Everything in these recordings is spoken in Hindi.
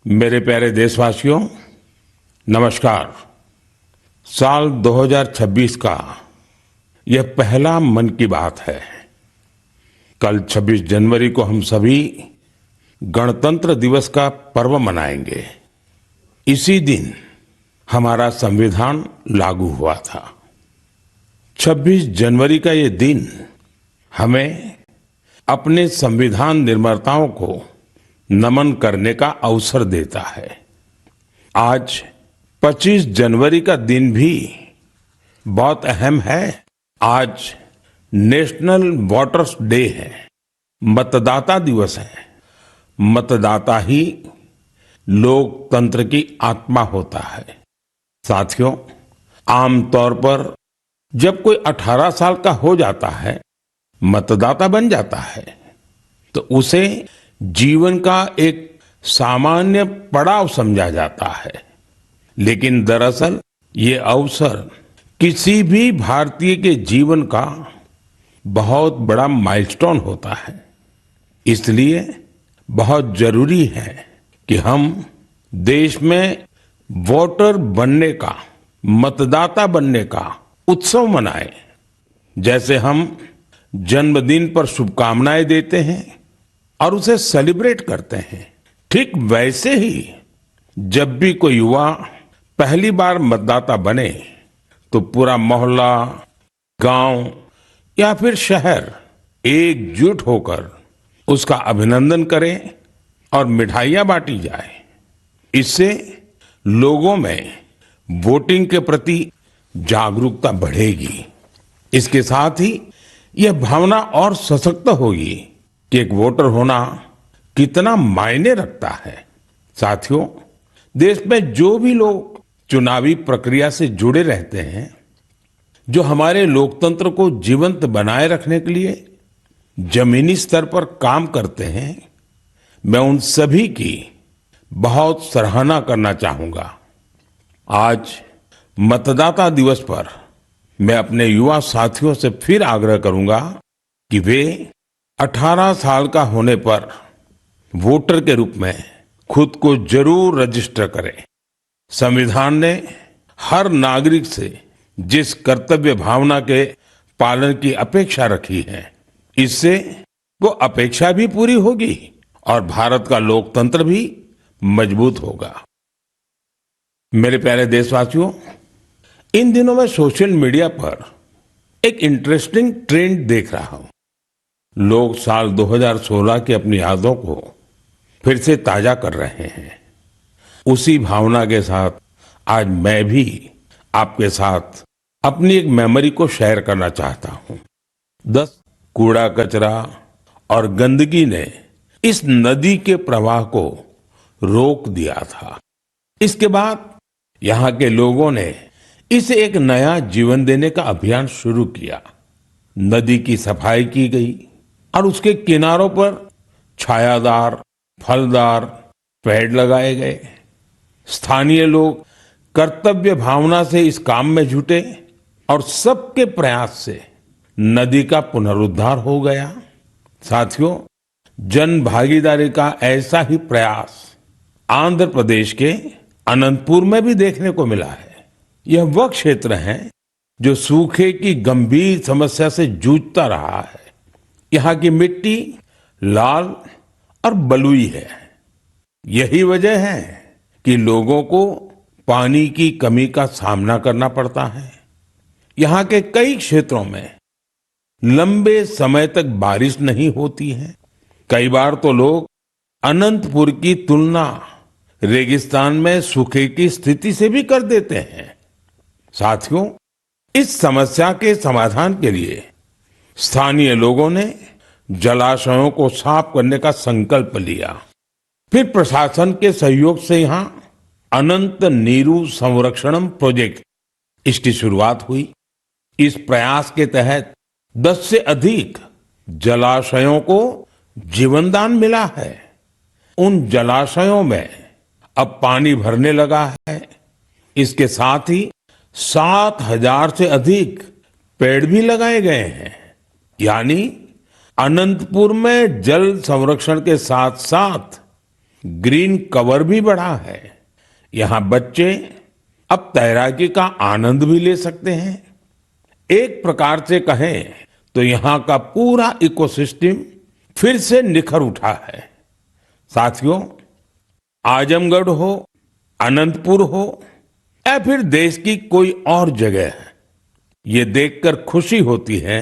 मेरे प्यारे देशवासियों, नमस्कार। साल 2026 का यह पहला मन की बात है। कल 26 जनवरी को हम सभी गणतंत्र दिवस का पर्व मनाएंगे। इसी दिन हमारा संविधान लागू हुआ था। 26 जनवरी का ये दिन हमें अपने संविधान निर्माताओं को नमन करने का अवसर देता है। आज 25 जनवरी का दिन भी बहुत अहम है। आज नेशनल वोटर्स डे है, मतदाता दिवस है। मतदाता ही लोकतंत्र की आत्मा होता है। साथियों, आमतौर पर जब कोई 18 साल का हो जाता है, मतदाता बन जाता है, तो उसे जीवन का एक सामान्य पड़ाव समझा जाता है। लेकिन दरअसल ये अवसर किसी भी भारतीय के जीवन का बहुत बड़ा माइलस्टोन होता है। इसलिए बहुत जरूरी है कि हम देश में वोटर बनने का, मतदाता बनने का उत्सव मनाएं। जैसे हम जन्मदिन पर शुभकामनाएं देते हैं और उसे सेलिब्रेट करते हैं, ठीक वैसे ही जब भी कोई युवा पहली बार मतदाता बने तो पूरा मोहल्ला, गांव या फिर शहर एकजुट होकर उसका अभिनंदन करें और मिठाइयां बांटी जाए। इससे लोगों में वोटिंग के प्रति जागरूकता बढ़ेगी। इसके साथ ही यह भावना और सशक्त होगी कि एक वोटर होना कितना मायने रखता है। साथियों, देश में जो भी लोग चुनावी प्रक्रिया से जुड़े रहते हैं, जो हमारे लोकतंत्र को जीवंत बनाए रखने के लिए जमीनी स्तर पर काम करते हैं, मैं उन सभी की बहुत सराहना करना चाहूंगा। आज मतदाता दिवस पर मैं अपने युवा साथियों से फिर आग्रह करूंगा कि वे 18 साल का होने पर वोटर के रूप में खुद को जरूर रजिस्टर करें। संविधान ने हर नागरिक से जिस कर्तव्य भावना के पालन की अपेक्षा रखी है, इससे वो अपेक्षा भी पूरी होगी और भारत का लोकतंत्र भी मजबूत होगा। मेरे प्यारे देशवासियों, इन दिनों मैं सोशल मीडिया पर एक इंटरेस्टिंग ट्रेंड देख रहा हूं। लोग साल 2016 की अपनी यादों को फिर से ताजा कर रहे हैं। उसी भावना के साथ आज मैं भी आपके साथ अपनी एक मेमोरी को शेयर करना चाहता हूं। 10 कूड़ा कचरा और गंदगी ने इस नदी के प्रवाह को रोक दिया था। इसके बाद यहाँ के लोगों ने इसे एक नया जीवन देने का अभियान शुरू किया। नदी की सफाई की गई और उसके किनारों पर छायादार, फलदार पेड़ लगाए गए। स्थानीय लोग कर्तव्य भावना से इस काम में जुटे और सबके प्रयास से नदी का पुनरुद्धार हो गया। साथियों, जन भागीदारी का ऐसा ही प्रयास आंध्र प्रदेश के अनंतपुर में भी देखने को मिला है। यह वह क्षेत्र है जो सूखे की गंभीर समस्या से जूझता रहा है। यहाँ की मिट्टी लाल और बलुई है। यही वजह है कि लोगों को पानी की कमी का सामना करना पड़ता है। यहाँ के कई क्षेत्रों में लंबे समय तक बारिश नहीं होती है। कई बार तो लोग अनंतपुर की तुलना रेगिस्तान में सूखे की स्थिति से भी कर देते हैं। साथियों, इस समस्या के समाधान के लिए स्थानीय लोगों ने जलाशयों को साफ करने का संकल्प लिया। फिर प्रशासन के सहयोग से यहाँ अनंत नीरू संरक्षणम प्रोजेक्ट, इसकी शुरुआत हुई। इस प्रयास के तहत 10 से अधिक जलाशयों को जीवनदान मिला है। उन जलाशयों में अब पानी भरने लगा है। इसके साथ ही 7,000 से अधिक पेड़ भी लगाए गए हैं। यानी अनंतपुर में जल संरक्षण के साथ साथ ग्रीन कवर भी बढ़ा है। यहाँ बच्चे अब तैराकी का आनंद भी ले सकते हैं। एक प्रकार से कहें तो यहाँ का पूरा इकोसिस्टम फिर से निखर उठा है। साथियों, आजमगढ़ हो, अनंतपुर हो या फिर देश की कोई और जगह, ये देखकर खुशी होती है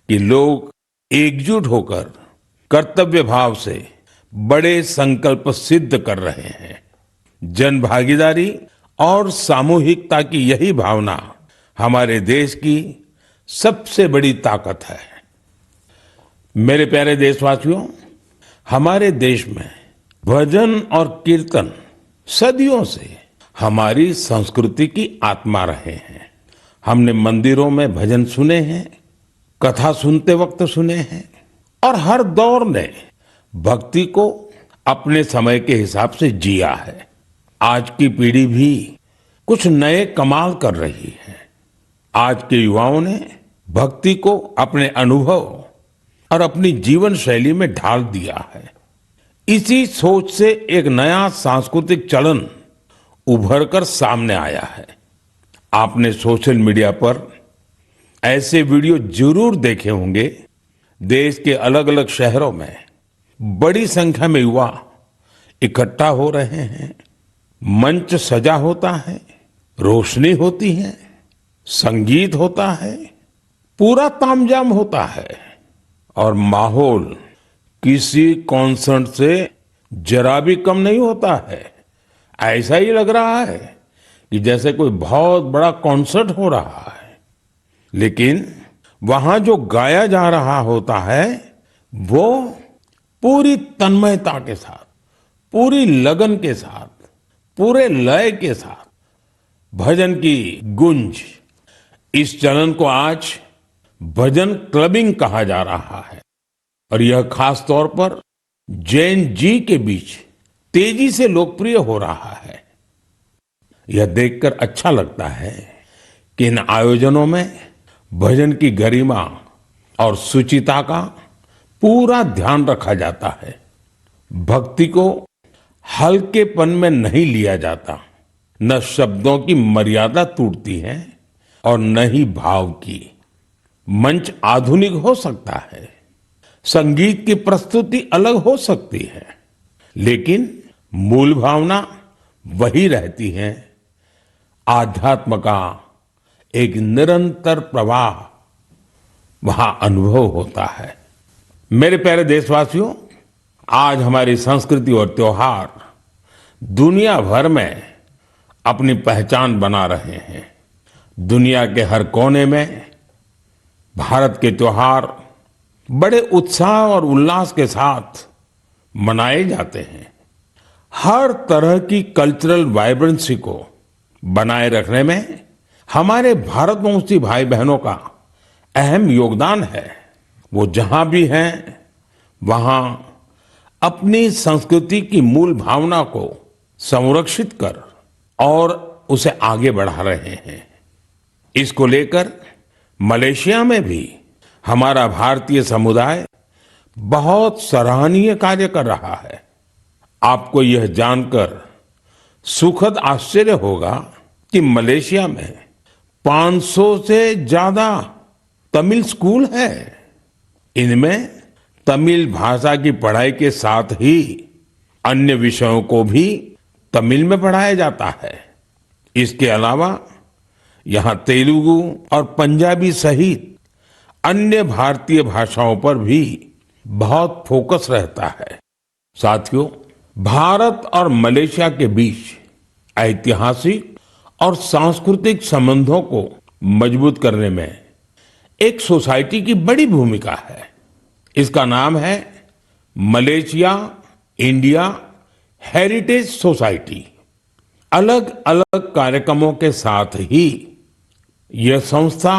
कि लोग एकजुट होकर कर्तव्य भाव से बड़े संकल्प सिद्ध कर रहे हैं। जन भागीदारी और सामूहिकता की यही भावना हमारे देश की सबसे बड़ी ताकत है। मेरे प्यारे देशवासियों, हमारे देश में भजन और कीर्तन सदियों से हमारी संस्कृति की आत्मा रहे हैं। हमने मंदिरों में भजन सुने हैं, कथा सुनते वक्त सुने हैं और हर दौर ने भक्ति को अपने समय के हिसाब से जिया है। आज की पीढ़ी भी कुछ नए कमाल कर रही है। आज के युवाओं ने भक्ति को अपने अनुभव और अपनी जीवन शैली में ढाल दिया है। इसी सोच से एक नया सांस्कृतिक चलन उभर कर सामने आया है। आपने सोशल मीडिया पर ऐसे वीडियो जरूर देखे होंगे। देश के अलग अलग शहरों में बड़ी संख्या में युवा इकट्ठा हो रहे हैं। मंच सजा होता है, रोशनी होती है, संगीत होता है, पूरा तामझाम होता है और माहौल किसी कॉन्सर्ट से जरा भी कम नहीं होता है। ऐसा ही लग रहा है कि जैसे कोई बहुत बड़ा कॉन्सर्ट हो रहा है। लेकिन वहां जो गाया जा रहा होता है वो पूरी तन्मयता के साथ, पूरी लगन के साथ, पूरे लय के साथ, भजन की गूंज। इस चलन को आज भजन क्लबिंग कहा जा रहा है और यह खास तौर पर जैन जी के बीच तेजी से लोकप्रिय हो रहा है। यह देखकर अच्छा लगता है कि इन आयोजनों में भजन की गरिमा और शुचिता का पूरा ध्यान रखा जाता है। भक्ति को हल्केपन में नहीं लिया जाता। न शब्दों की मर्यादा टूटती है और न ही भाव की। मंच आधुनिक हो सकता है, संगीत की प्रस्तुति अलग हो सकती है, लेकिन मूल भावना वही रहती है। आध्यात्म का एक निरंतर प्रवाह वहां अनुभव होता है। मेरे प्यारे देशवासियों, आज हमारी संस्कृति और त्योहार दुनिया भर में अपनी पहचान बना रहे हैं। दुनिया के हर कोने में भारत के त्योहार बड़े उत्साह और उल्लास के साथ मनाए जाते हैं। हर तरह की कल्चरल वाइब्रेंसी को बनाए रखने में हमारे भारतवंशी भाई बहनों का अहम योगदान है। वो जहां भी हैं वहां अपनी संस्कृति की मूल भावना को संरक्षित कर और उसे आगे बढ़ा रहे हैं। इसको लेकर मलेशिया में भी हमारा भारतीय समुदाय बहुत सराहनीय कार्य कर रहा है। आपको यह जानकर सुखद आश्चर्य होगा कि मलेशिया में 500 से ज्यादा तमिल स्कूल है। इनमें तमिल भाषा की पढ़ाई के साथ ही अन्य विषयों को भी तमिल में पढ़ाया जाता है। इसके अलावा यहाँ तेलुगु और पंजाबी सहित अन्य भारतीय भाषाओं पर भी बहुत फोकस रहता है। साथियों, भारत और मलेशिया के बीच ऐतिहासिक और सांस्कृतिक संबंधों को मजबूत करने में एक सोसाइटी की बड़ी भूमिका है। इसका नाम है मलेशिया इंडिया हेरिटेज सोसाइटी। अलग अलग कार्यक्रमों के साथ ही यह संस्था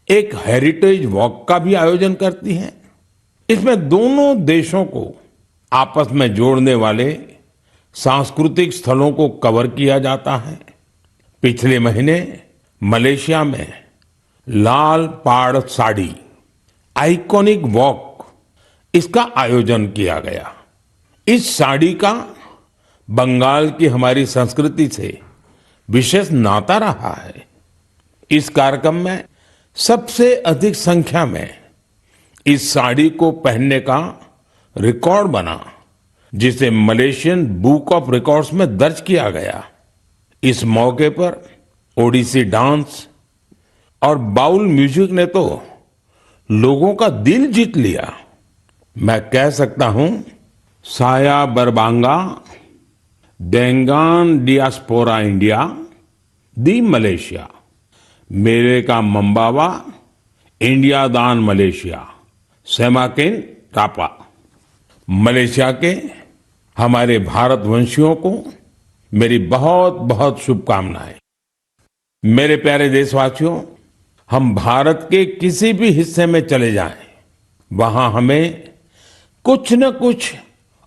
एक हेरिटेज वॉक का भी आयोजन करती है। इसमें दोनों देशों को आपस में जोड़ने वाले सांस्कृतिक स्थलों को कवर किया जाता है। पिछले महीने मलेशिया में लाल पाड़ साड़ी आइकॉनिक वॉक, इसका आयोजन किया गया। इस साड़ी का बंगाल की हमारी संस्कृति से विशेष नाता रहा है। इस कार्यक्रम में सबसे अधिक संख्या में इस साड़ी को पहनने का रिकॉर्ड बना, जिसे मलेशियन बुक ऑफ रिकॉर्ड्स में दर्ज किया गया। इस मौके पर ओडिसी डांस और बाउल म्यूजिक ने तो लोगों का दिल जीत लिया। मैं कह सकता हूं, साया बरबांगा देंगान डियास्पोरा इंडिया दी मलेशिया, मेरे का मंबावा इंडिया दान मलेशिया, सेमाकिन टापा। मलेशिया के हमारे भारतवंशियों को मेरी बहुत बहुत शुभकामनाएं। मेरे प्यारे देशवासियों, हम भारत के किसी भी हिस्से में चले जाएं, वहां हमें कुछ न कुछ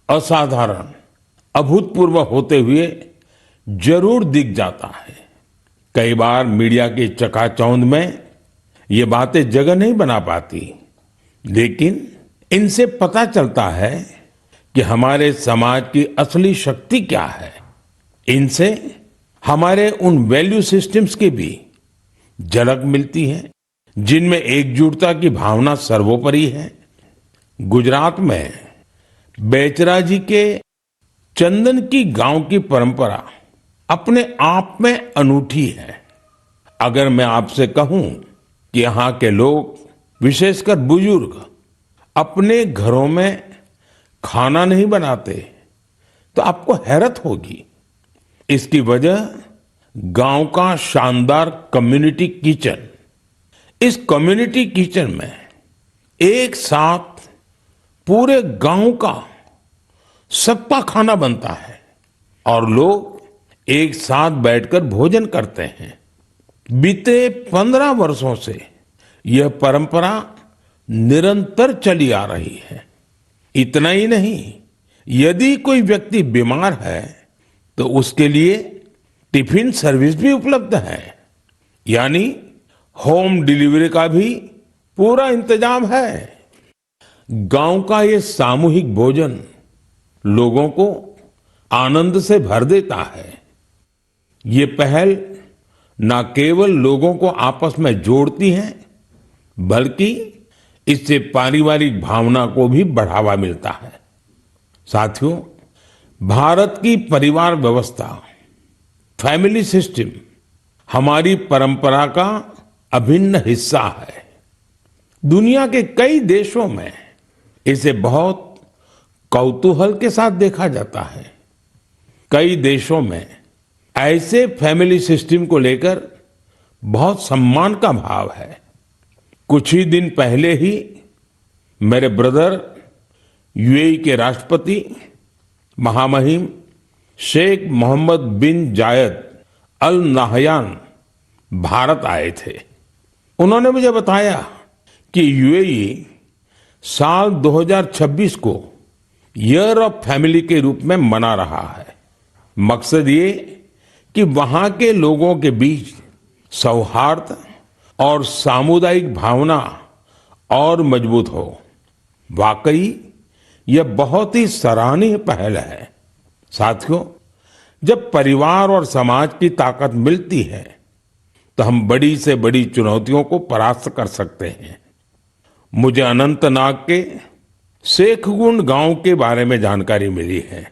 असाधारण, अभूतपूर्व होते हुए जरूर दिख जाता है। कई बार मीडिया की चकाचौंध में ये बातें जगह नहीं बना पाती, लेकिन इनसे पता चलता है कि हमारे समाज की असली शक्ति क्या है। इनसे हमारे उन वैल्यू सिस्टम्स की भी झलक मिलती है जिनमें एकजुटता की भावना सर्वोपरि है। गुजरात में बेचरा जी के चंदन की गांव की परंपरा अपने आप में अनूठी है। अगर मैं आपसे कहूं कि यहाँ के लोग, विशेषकर बुजुर्ग, अपने घरों में खाना नहीं बनाते, तो आपको हैरत होगी। इसकी वजह गांव का शानदार कम्युनिटी किचन। इस कम्युनिटी किचन में एक साथ पूरे गांव का सबका खाना बनता है और लोग एक साथ बैठकर भोजन करते हैं। बीते 15 वर्षों से यह परंपरा निरंतर चली आ रही है। इतना ही नहीं, यदि कोई व्यक्ति बीमार है तो उसके लिए टिफिन सर्विस भी उपलब्ध है, यानी होम डिलीवरी का भी पूरा इंतजाम है। गांव का ये सामूहिक भोजन लोगों को आनंद से भर देता है। ये पहल न केवल लोगों को आपस में जोड़ती है, बल्कि इससे पारिवारिक भावना को भी बढ़ावा मिलता है। साथियों, भारत की परिवार व्यवस्था, फैमिली सिस्टम हमारी परंपरा का अभिन्न हिस्सा है। दुनिया के कई देशों में इसे बहुत कौतूहल के साथ देखा जाता है। कई देशों में ऐसे फैमिली सिस्टम को लेकर बहुत सम्मान का भाव है। कुछ ही दिन पहले ही मेरे ब्रदर यूएई के राष्ट्रपति महामहिम शेख मोहम्मद बिन जायद अल नाहयान भारत आए थे। उन्होंने मुझे बताया कि यूएई साल 2026 को ईयर ऑफ फैमिली के रूप में मना रहा है। मकसद ये कि वहां के लोगों के बीच सौहार्द और सामुदायिक भावना और मजबूत हो। वाकई यह बहुत ही सराहनीय पहल है। साथियों, जब परिवार और समाज की ताकत मिलती है तो हम बड़ी से बड़ी चुनौतियों को परास्त कर सकते हैं। मुझे अनंतनाग के शेखगुंड गांव के बारे में जानकारी मिली है।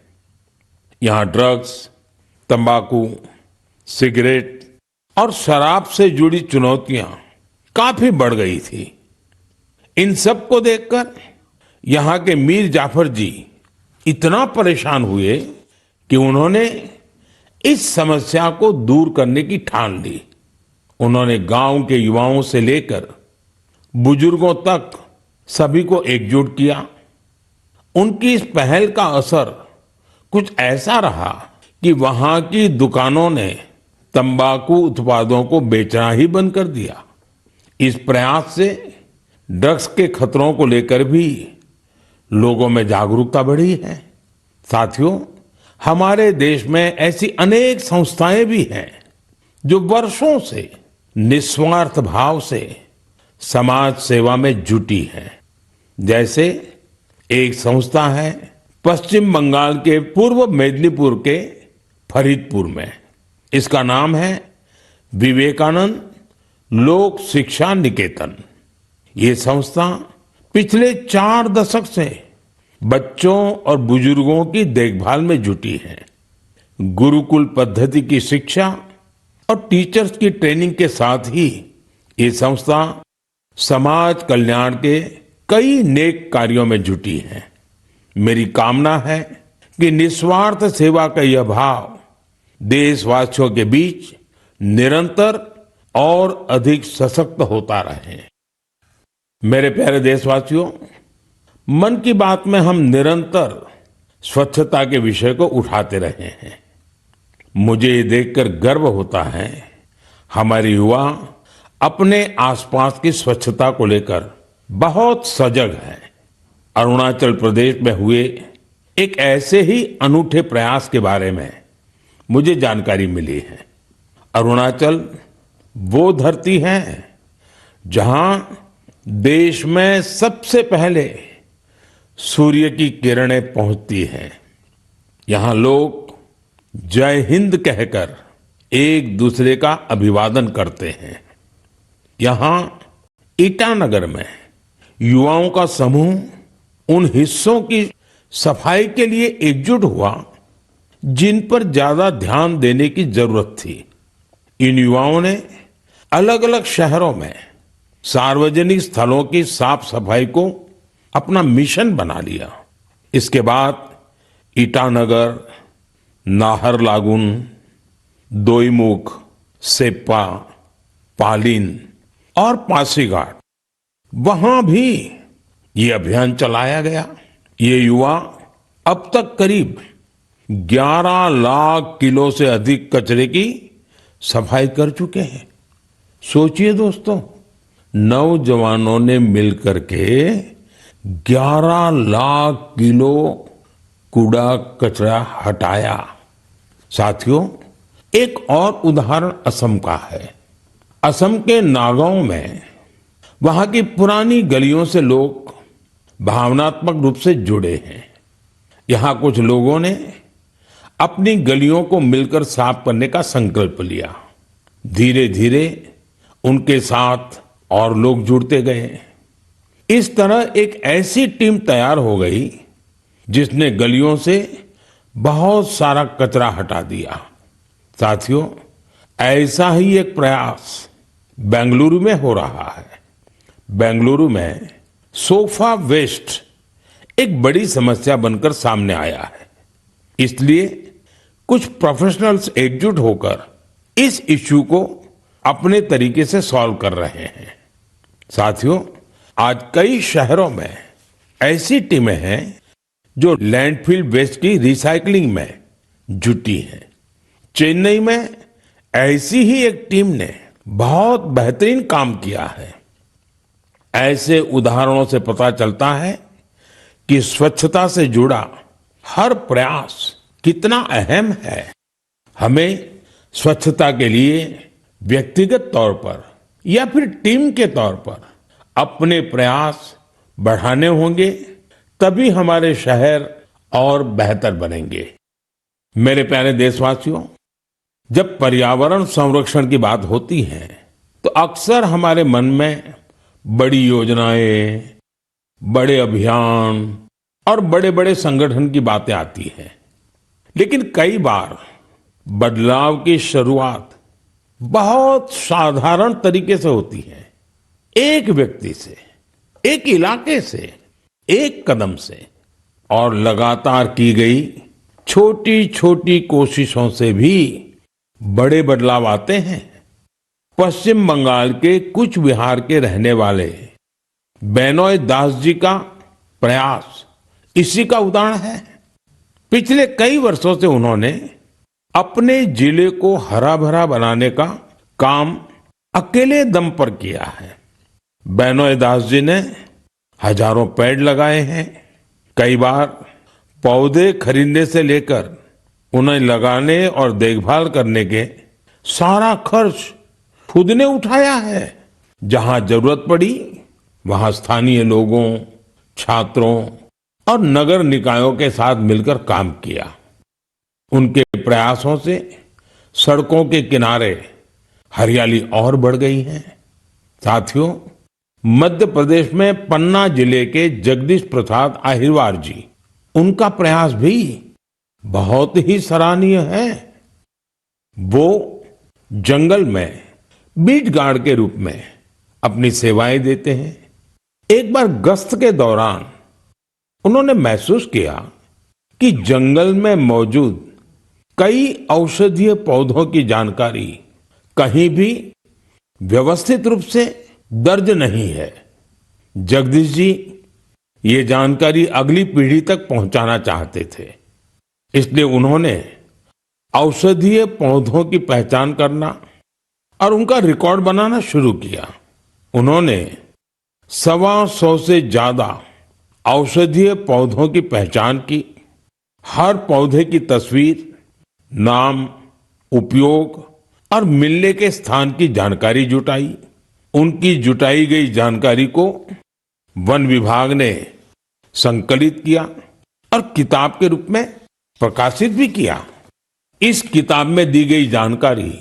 यहाँ ड्रग्स, तंबाकू, सिगरेट और शराब से जुड़ी चुनौतियां काफी बढ़ गई थी। इन सब को देखकर यहाँ के मीर जाफर जी इतना परेशान हुए कि उन्होंने इस समस्या को दूर करने की ठान ली। उन्होंने गांव के युवाओं से लेकर बुजुर्गों तक सभी को एकजुट किया। उनकी इस पहल का असर कुछ ऐसा रहा कि वहां की दुकानों ने तंबाकू उत्पादों को बेचना ही बंद कर दिया। इस प्रयास से ड्रग्स के खतरों को लेकर भी लोगों में जागरूकता बढ़ी है। साथियों, हमारे देश में ऐसी अनेक संस्थाएं भी हैं जो वर्षों से निस्वार्थ भाव से समाज सेवा में जुटी हैं। जैसे एक संस्था है पश्चिम बंगाल के पूर्व मेदिनीपुर के फरीदपुर में। इसका नाम है विवेकानंद लोक शिक्षा निकेतन। ये संस्था पिछले 4 दशक से बच्चों और बुजुर्गों की देखभाल में जुटी है। गुरुकुल पद्धति की शिक्षा और टीचर्स की ट्रेनिंग के साथ ही ये संस्था समाज कल्याण के कई नेक कार्यों में जुटी है। मेरी कामना है कि निस्वार्थ सेवा का यह भाव देशवासियों के बीच निरंतर और अधिक सशक्त होता रहे। मेरे प्यारे देशवासियों, मन की बात में हम निरंतर स्वच्छता के विषय को उठाते रहे हैं। मुझे ये देखकर गर्व होता है हमारे युवा अपने आसपास की स्वच्छता को लेकर बहुत सजग हैं। अरुणाचल प्रदेश में हुए एक ऐसे ही अनूठे प्रयास के बारे में मुझे जानकारी मिली है। अरुणाचल वो धरती है जहां देश में सबसे पहले सूर्य की किरणें पहुंचती हैं। यहां लोग जय हिंद कहकर एक दूसरे का अभिवादन करते हैं। यहां ईटानगर में युवाओं का समूह उन हिस्सों की सफाई के लिए एकजुट हुआ जिन पर ज्यादा ध्यान देने की जरूरत थी। इन युवाओं ने अलग अलग शहरों में सार्वजनिक स्थलों की साफ सफाई को अपना मिशन बना लिया। इसके बाद ईटानगर, नाहरलागुन, दोईमुख, सेप्पा, पालिन और पासीघाट, वहां भी ये अभियान चलाया गया। ये युवा अब तक करीब 11 लाख किलो से अधिक कचरे की सफाई कर चुके हैं। सोचिए दोस्तों, नौजवानों ने मिलकर के 11 लाख किलो कूड़ा कचरा हटाया। साथियों, एक और उदाहरण असम का है। असम के नागांव में वहां की पुरानी गलियों से लोग भावनात्मक रूप से जुड़े हैं। यहां कुछ लोगों ने अपनी गलियों को मिलकर साफ करने का संकल्प लिया। धीरे धीरे उनके साथ और लोग जुड़ते गए। इस तरह एक ऐसी टीम तैयार हो गई जिसने गलियों से बहुत सारा कचरा हटा दिया। साथियों, ऐसा ही एक प्रयास बेंगलुरु में हो रहा है। बेंगलुरु में सोफा वेस्ट एक बड़ी समस्या बनकर सामने आया है। इसलिए कुछ प्रोफेशनल्स एकजुट होकर इस इश्यू को अपने तरीके से सॉल्व कर रहे हैं। साथियों, आज कई शहरों में ऐसी टीमें हैं जो लैंडफिल वेस्ट की रिसाइकलिंग में जुटी हैं। चेन्नई में ऐसी ही एक टीम ने बहुत बेहतरीन काम किया है। ऐसे उदाहरणों से पता चलता है कि स्वच्छता से जुड़ा हर प्रयास कितना अहम है। हमें स्वच्छता के लिए व्यक्तिगत तौर पर या फिर टीम के तौर पर अपने प्रयास बढ़ाने होंगे, तभी हमारे शहर और बेहतर बनेंगे। मेरे प्यारे देशवासियों, जब पर्यावरण संरक्षण की बात होती है तो अक्सर हमारे मन में बड़ी योजनाएं, बड़े अभियान और बड़े बड़े संगठन की बातें आती हैं। लेकिन कई बार बदलाव की शुरुआत बहुत साधारण तरीके से होती है। एक व्यक्ति से, एक इलाके से, एक कदम से, और लगातार की गई छोटी छोटी कोशिशों से भी बड़े बदलाव आते हैं। पश्चिम बंगाल के कुछ बिहार के रहने वाले बेनोय दास जी का प्रयास इसी का उदाहरण है। पिछले कई वर्षों से उन्होंने अपने जिले को हरा भरा बनाने का काम अकेले दम पर किया है। बेनोय दास जी ने हजारों पेड़ लगाए हैं। कई बार पौधे खरीदने से लेकर उन्हें लगाने और देखभाल करने के सारा खर्च खुद ने उठाया है। जहां जरूरत पड़ी वहां स्थानीय लोगों, छात्रों और नगर निकायों के साथ मिलकर काम किया। उनके प्रयासों से सड़कों के किनारे हरियाली और बढ़ गई है। साथियों, मध्य प्रदेश में पन्ना जिले के जगदीश प्रसाद आहिरवार जी, उनका प्रयास भी बहुत ही सराहनीय है। वो जंगल में बीट गार्ड के रूप में अपनी सेवाएं देते हैं। एक बार गश्त के दौरान उन्होंने महसूस किया कि जंगल में मौजूद कई औषधीय पौधों की जानकारी कहीं भी व्यवस्थित रूप से दर्ज नहीं है। जगदीश जी ये जानकारी अगली पीढ़ी तक पहुंचाना चाहते थे, इसलिए उन्होंने औषधीय पौधों की पहचान करना और उनका रिकॉर्ड बनाना शुरू किया। उन्होंने 125 से ज्यादा औषधीय पौधों की पहचान की। हर पौधे की तस्वीर, नाम, उपयोग और मिलने के स्थान की जानकारी जुटाई। उनकी जुटाई गई जानकारी को वन विभाग ने संकलित किया और किताब के रूप में प्रकाशित भी किया। इस किताब में दी गई जानकारी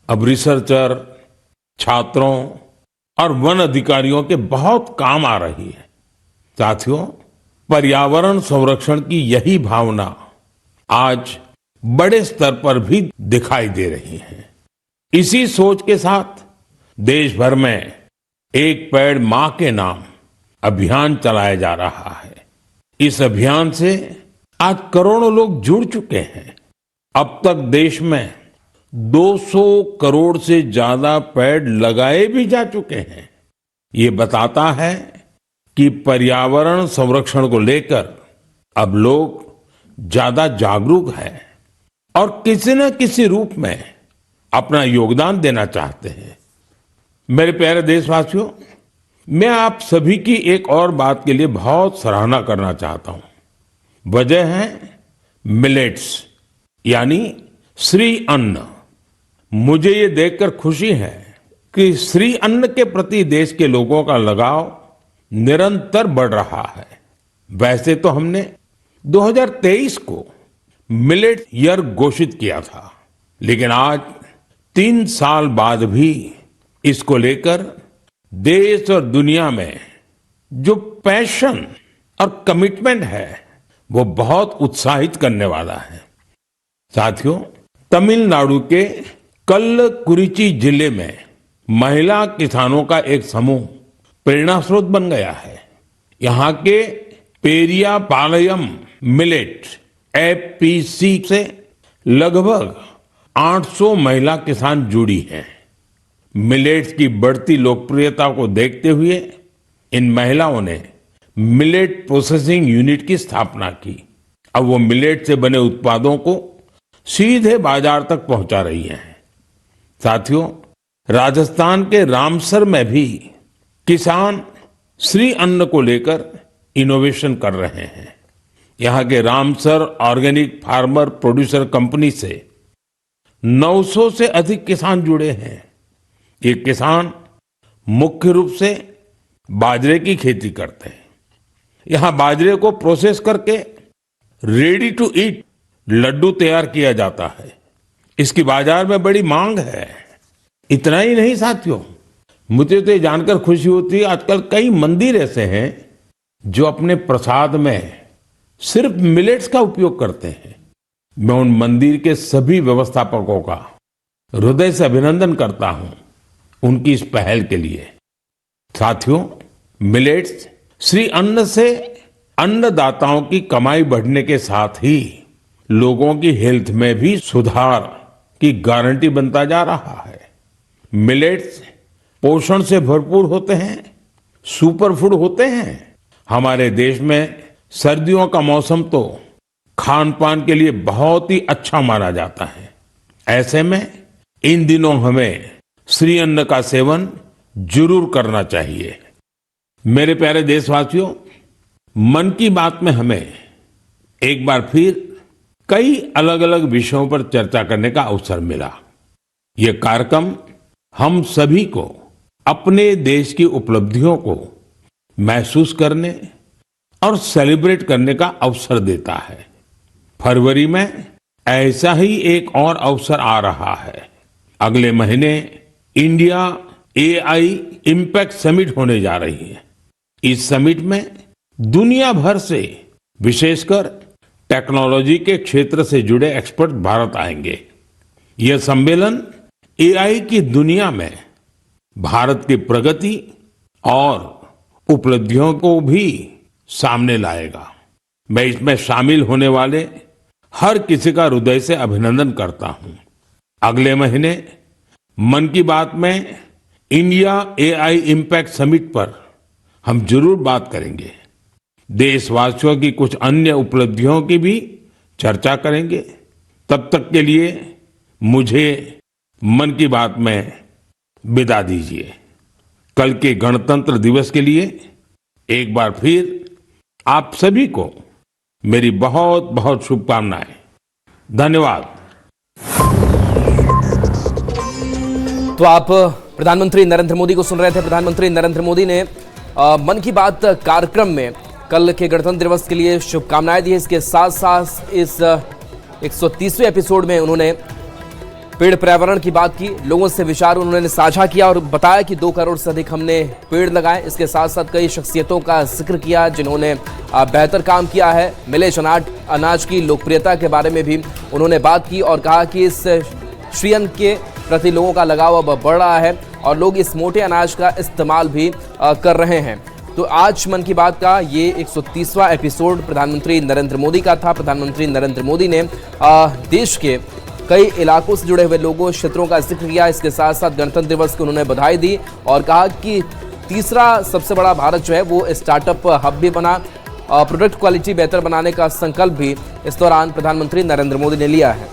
अब रिसर्चर, छात्रों और वन अधिकारियों के बहुत काम आ रही है। साथियों, पर्यावरण संरक्षण की यही भावना आज बड़े स्तर पर भी दिखाई दे रही है। इसी सोच के साथ देश भर में एक पेड़ मां के नाम अभियान चलाया जा रहा है। इस अभियान से आज करोड़ों लोग जुड़ चुके हैं। अब तक देश में 200 करोड़ से ज्यादा पेड़ लगाए भी जा चुके हैं। ये बताता है कि पर्यावरण संरक्षण को लेकर अब लोग ज्यादा जागरूक हैं और किसी न किसी रूप में अपना योगदान देना चाहते हैं। मेरे प्यारे देशवासियों, मैं आप सभी की एक और बात के लिए बहुत सराहना करना चाहता हूं। वजह है मिलेट्स, यानी श्री अन्न। मुझे ये देखकर खुशी है कि श्री अन्न के प्रति देश के लोगों का लगाव निरंतर बढ़ रहा है। वैसे तो हमने 2023 को मिलेट ईयर घोषित किया था, लेकिन आज 3 साल बाद भी इसको लेकर देश और दुनिया में जो पैशन और कमिटमेंट है वो बहुत उत्साहित करने वाला है। साथियों, तमिलनाडु के कल्लकुरिची जिले में महिला किसानों का एक समूह प्रेरणा स्रोत बन गया है। यहाँ के पेरिया पालयम मिलेट एफपीसी से लगभग 800 महिला किसान जुड़ी हैं। मिलेट्स की बढ़ती लोकप्रियता को देखते हुए इन महिलाओं ने मिलेट प्रोसेसिंग यूनिट की स्थापना की। अब वो मिलेट से बने उत्पादों को सीधे बाजार तक पहुंचा रही हैं। साथियों, राजस्थान के रामसर में भी किसान श्री अन्न को लेकर इनोवेशन कर रहे हैं। यहाँ के Ramsar organic farmer producer company से 900 से अधिक किसान जुड़े हैं। ये किसान मुख्य रूप से बाजरे की खेती करते हैं। यहाँ बाजरे को प्रोसेस करके रेडी टू ईट लड्डू तैयार किया जाता है। इसकी बाजार में बड़ी मांग है। इतना ही नहीं साथियों, मुझे तो ये जानकर खुशी होती है आजकल कई मंदिर ऐसे हैं जो अपने प्रसाद में सिर्फ मिलेट्स का उपयोग करते हैं। मैं उन मंदिर के सभी व्यवस्थापकों का हृदय से अभिनंदन करता हूं उनकी इस पहल के लिए। साथियों, मिलेट्स श्री अन्न से अन्नदाताओं की कमाई बढ़ने के साथ ही लोगों की हेल्थ में भी सुधार की गारंटी बनता जा रहा है। मिलेट्स पोषण से भरपूर होते हैं, सुपर फूड होते हैं। हमारे देश में सर्दियों का मौसम तो खान पान के लिए बहुत ही अच्छा माना जाता है। ऐसे में इन दिनों हमें श्री अन्न का सेवन जरूर करना चाहिए। मेरे प्यारे देशवासियों, मन की बात में हमें एक बार फिर कई अलग अलग विषयों पर चर्चा करने का अवसर मिला। ये कार्यक्रम हम सभी को अपने देश की उपलब्धियों को महसूस करने और सेलिब्रेट करने का अवसर देता है। फरवरी में ऐसा ही एक और अवसर आ रहा है। अगले महीने इंडिया एआई इम्पैक्ट समिट होने जा रही है। इस समिट में दुनिया भर से, विशेषकर टेक्नोलॉजी के क्षेत्र से जुड़े एक्सपर्ट भारत आएंगे। यह सम्मेलन एआई की दुनिया में भारत की प्रगति और उपलब्धियों को भी सामने लाएगा। मैं इसमें शामिल होने वाले हर किसी का हृदय से अभिनंदन करता हूं। अगले महीने मन की बात में इंडिया एआई इम्पैक्ट समिट पर हम जरूर बात करेंगे। देशवासियों की कुछ अन्य उपलब्धियों की भी चर्चा करेंगे। तब तक के लिए मुझे मन की बात में विदा दीजिए। कल के गणतंत्र दिवस के लिए एक बार फिर आप सभी को मेरी बहुत बहुत शुभकामनाएं। धन्यवाद। तो आप प्रधानमंत्री नरेंद्र मोदी को सुन रहे थे। प्रधानमंत्री नरेंद्र मोदी ने मन की बात कार्यक्रम में कल के गणतंत्र दिवस के लिए शुभकामनाएं दी है। इसके साथ साथ इस 130वें एपिसोड में उन्होंने पेड़ पर्यावरण की बात की, लोगों से विचार उन्होंने साझा किया और बताया कि 2 करोड़ से अधिक हमने पेड़ लगाए। इसके साथ साथ कई शख्सियतों का जिक्र किया जिन्होंने बेहतर काम किया है। मिलेज अनाज की लोकप्रियता के बारे में भी उन्होंने बात की और कहा कि इस श्रीअन्न के प्रति लोगों का लगाव अब बढ़ रहा है और लोग इस मोटे अनाज का इस्तेमाल भी कर रहे हैं। तो आज मन की बात का ये 130वां एपिसोड प्रधानमंत्री नरेंद्र मोदी का था। प्रधानमंत्री नरेंद्र मोदी ने देश के कई इलाकों से जुड़े हुए लोगों, क्षेत्रों का जिक्र किया। इसके साथ साथ गणतंत्र दिवस की उन्होंने बधाई दी और कहा कि तीसरा सबसे बड़ा भारत जो है वो स्टार्टअप हब भी बना। प्रोडक्ट क्वालिटी बेहतर बनाने का संकल्प भी इस दौरान प्रधानमंत्री नरेंद्र मोदी ने लिया है।